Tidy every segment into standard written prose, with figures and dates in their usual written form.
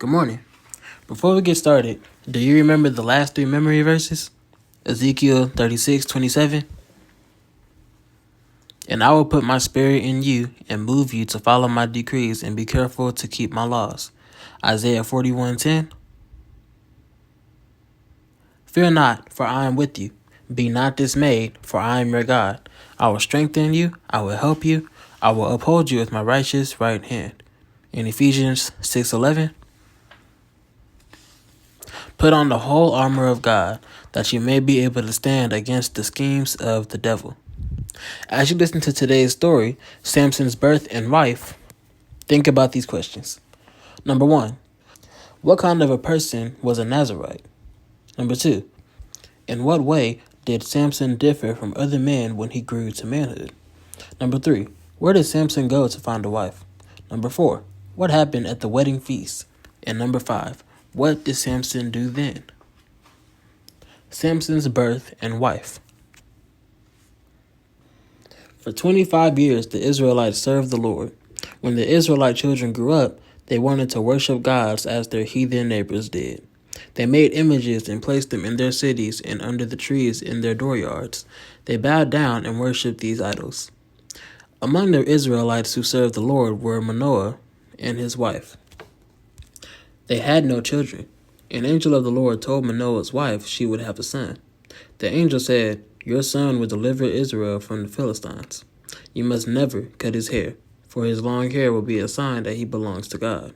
Good morning. Before we get started, do you remember the last three memory verses? Ezekiel 36:27. And I will put my spirit in you and move you to follow my decrees and be careful to keep my laws. Isaiah 41:10. Fear not, for I am with you. Be not dismayed, for I am your God. I will strengthen you, I will help you, I will uphold you with my righteous right hand. In Ephesians 6:11. Put on the whole armor of God, that you may be able to stand against the schemes of the devil. As you listen to today's story, Samson's birth and wife, think about these questions. Number 1, what kind of a person was a Nazirite? Number 2, in what way did Samson differ from other men when he grew to manhood? Number 3, where did Samson go to find a wife? Number 4, what happened at the wedding feast? And number 5, what did Samson do then? Samson's birth and wife. For 25 years, the Israelites served the Lord. When the Israelite children grew up, they wanted to worship gods as their heathen neighbors did. They made images and placed them in their cities and under the trees in their dooryards. They bowed down and worshipped these idols. Among the Israelites who served the Lord were Manoah and his wife. They had no children. An angel of the Lord told Manoah's wife she would have a son. The angel said, "Your son will deliver Israel from the Philistines. You must never cut his hair, for his long hair will be a sign that he belongs to God."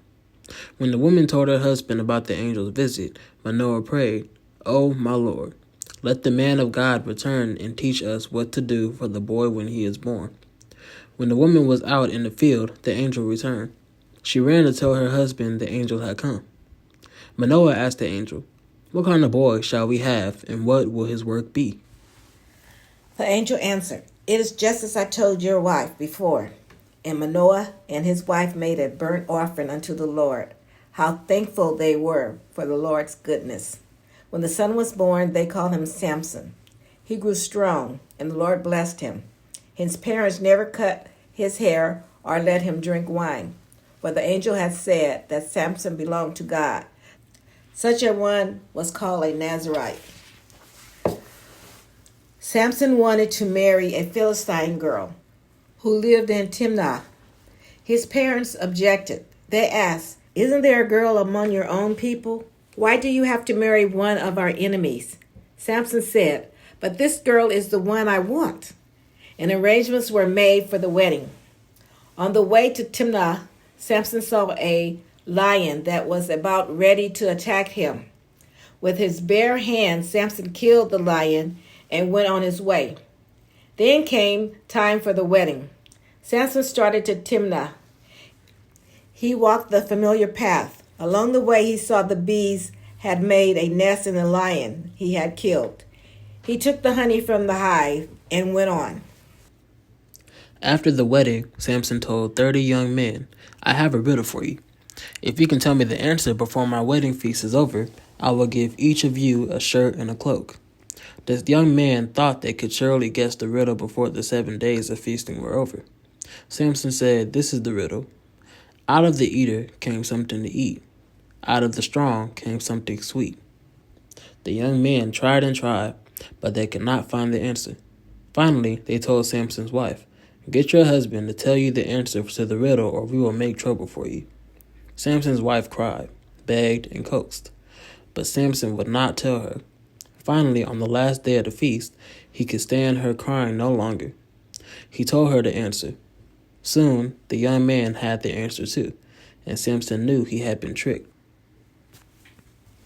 When the woman told her husband about the angel's visit, Manoah prayed, "Oh, my Lord, let the man of God return and teach us what to do for the boy when he is born." When the woman was out in the field, the angel returned. She ran to tell her husband the angel had come. Manoah asked the angel, "What kind of boy shall we have, and what will his work be?" The angel answered, "It is just as I told your wife before." And Manoah and his wife made a burnt offering unto the Lord. How thankful they were for the Lord's goodness. When the son was born, they called him Samson. He grew strong, and the Lord blessed him. His parents never cut his hair or let him drink wine, for the angel had said that Samson belonged to God. Such a one was called a Nazirite. Samson wanted to marry a Philistine girl who lived in Timnah. His parents objected. They asked, "Isn't there a girl among your own people? Why do you have to marry one of our enemies?" Samson said, "But this girl is the one I want." And arrangements were made for the wedding. On the way to Timnah, Samson saw a lion that was about ready to attack him. With his bare hands, Samson killed the lion and went on his way. Then came time for the wedding. Samson started to Timnah. He walked the familiar path. Along the way, he saw the bees had made a nest in the lion he had killed. He took the honey from the hive and went on. After the wedding, Samson told 30 young men, "I have a riddle for you. If you can tell me the answer before my wedding feast is over, I will give each of you a shirt and a cloak." The young men thought they could surely guess the riddle before the 7 days of feasting were over. Samson said, "This is the riddle. Out of the eater came something to eat. Out of the strong came something sweet." The young men tried and tried, but they could not find the answer. Finally, they told Samson's wife, "Get your husband to tell you the answer to the riddle, or we will make trouble for you." Samson's wife cried, begged, and coaxed, but Samson would not tell her. Finally, on the last day of the feast, he could stand her crying no longer. He told her the answer. Soon, the young man had the answer too, and Samson knew he had been tricked.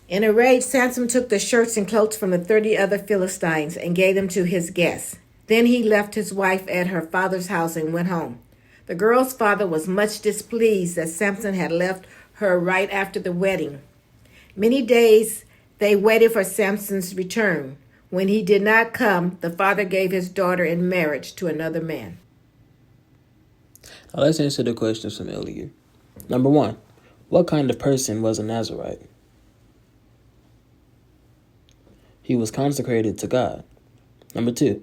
In a rage, Samson took the shirts and cloaks from the 30 other Philistines and gave them to his guests. Then he left his wife at her father's house and went home. The girl's father was much displeased that Samson had left her right after the wedding. Many days they waited for Samson's return. When he did not come, the father gave his daughter in marriage to another man. Now let's answer the questions from earlier. Number 1, what kind of person was a Nazirite? He was consecrated to God. Number 2,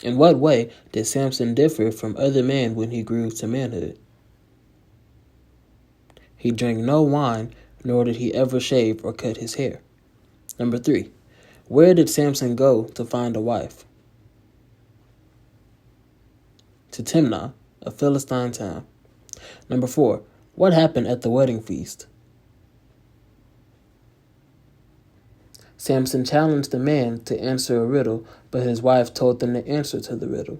in what way did Samson differ from other men when he grew to manhood? He drank no wine, nor did he ever shave or cut his hair. Number 3. Where did Samson go to find a wife? To Timnah, a Philistine town. Number 4. What happened at the wedding feast? Samson challenged the man to answer a riddle, but his wife told them the answer to the riddle.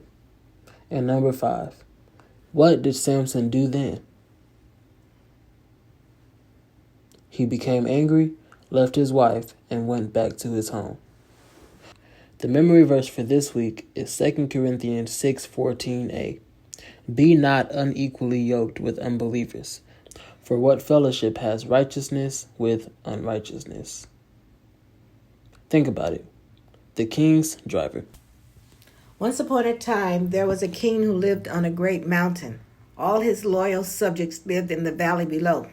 And number 5. What did Samson do then? He became angry, left his wife, and went back to his home. The memory verse for this week is 2 Corinthians 6:14a. Be not unequally yoked with unbelievers, for what fellowship has righteousness with unrighteousness? Think about it. The king's driver. Once upon a time, there was a king who lived on a great mountain. All his loyal subjects lived in the valley below.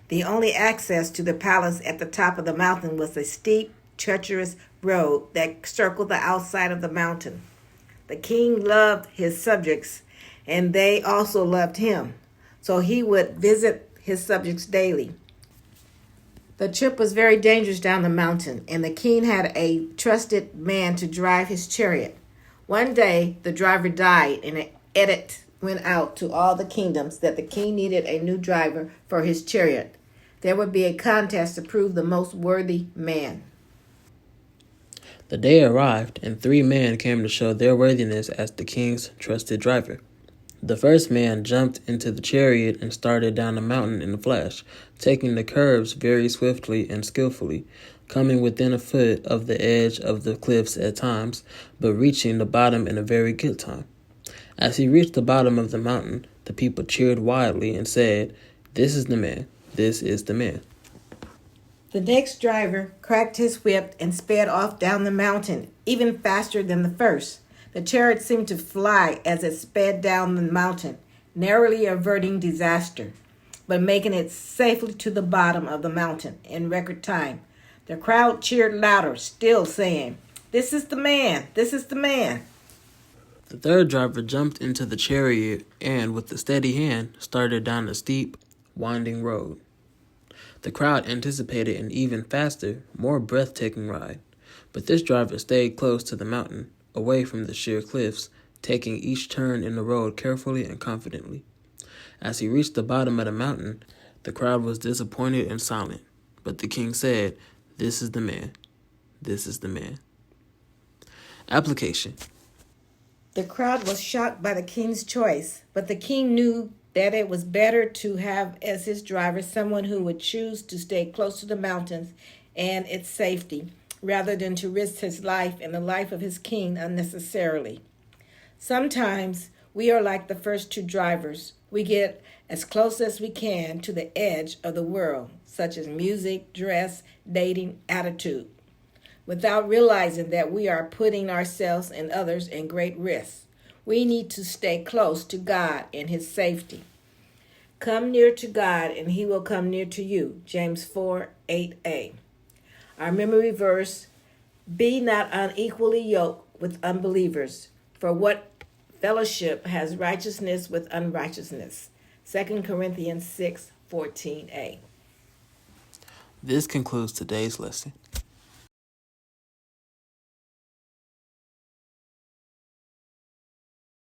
The only access to the palace at the top of the mountain was a steep, treacherous road that circled the outside of the mountain. The king loved his subjects, and they also loved him, so he would visit his subjects daily. The trip was very dangerous down the mountain, and the king had a trusted man to drive his chariot. One day, the driver died, and an edict went out to all the kingdoms that the king needed a new driver for his chariot. There would be a contest to prove the most worthy man. The day arrived, and 3 men came to show their worthiness as the king's trusted driver. The first man jumped into the chariot and started down the mountain in a flash, taking the curves very swiftly and skillfully, coming within a foot of the edge of the cliffs at times, but reaching the bottom in a very good time. As he reached the bottom of the mountain, the people cheered wildly and said, "This is the man, this is the man." The next driver cracked his whip and sped off down the mountain, even faster than the first. The chariot seemed to fly as it sped down the mountain, narrowly averting disaster, but making it safely to the bottom of the mountain in record time. The crowd cheered louder, still saying, "This is the man, this is the man." The third driver jumped into the chariot and, with a steady hand, started down a steep, winding road. The crowd anticipated an even faster, more breathtaking ride, but this driver stayed close to the mountain, away from the sheer cliffs, taking each turn in the road carefully and confidently. As he reached the bottom of the mountain, the crowd was disappointed and silent, but the king said, "This is the man, this is the man." Application. The crowd was shocked by the king's choice, but the king knew that it was better to have as his driver someone who would choose to stay close to the mountains and its safety, rather than to risk his life and the life of his king unnecessarily. Sometimes we are like the first 2 drivers. We get as close as we can to the edge of the world, such as music, dress, dating, attitude, without realizing that we are putting ourselves and others in great risk. We need to stay close to God and his safety. Come near to God and he will come near to you. James 4:8a. Our memory verse, be not unequally yoked with unbelievers, for what fellowship has righteousness with unrighteousness. 2 Corinthians 6:14a. This concludes today's lesson.